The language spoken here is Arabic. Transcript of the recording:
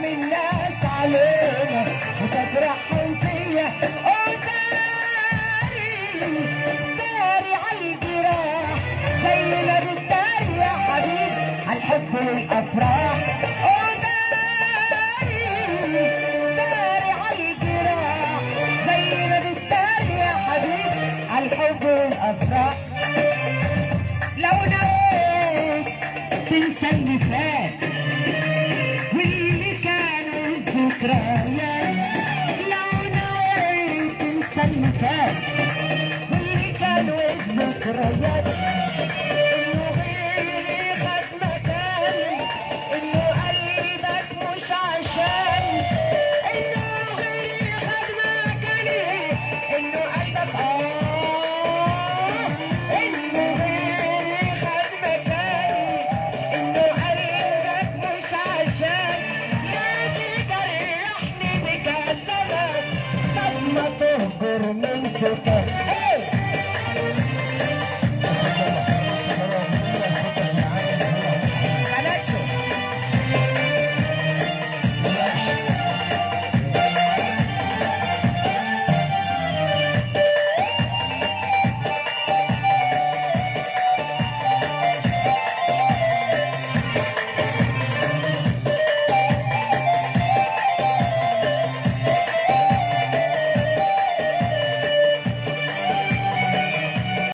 كلام الناس علينا وتجرحهم فيا، داري عالجراح زي ما بتداري يا حبيبي عالحب والافراح. داري عالجراح زي ما بتداري يا حبيبي عالحب والافراح. لو نويت تنسى اللي فات واللي كانوا الذكريات، لو نويت تنسى اللي فات واللي كانوا الذكريات، انه غيري خد مكاني، انه قلبك مش عشاني، انه غيري خد مكاني، انه قلبك انه غيري خد مكاني، انه قلبك مش عشاني. يا تجرحني بكلامك طب ما تهجر من سكاني.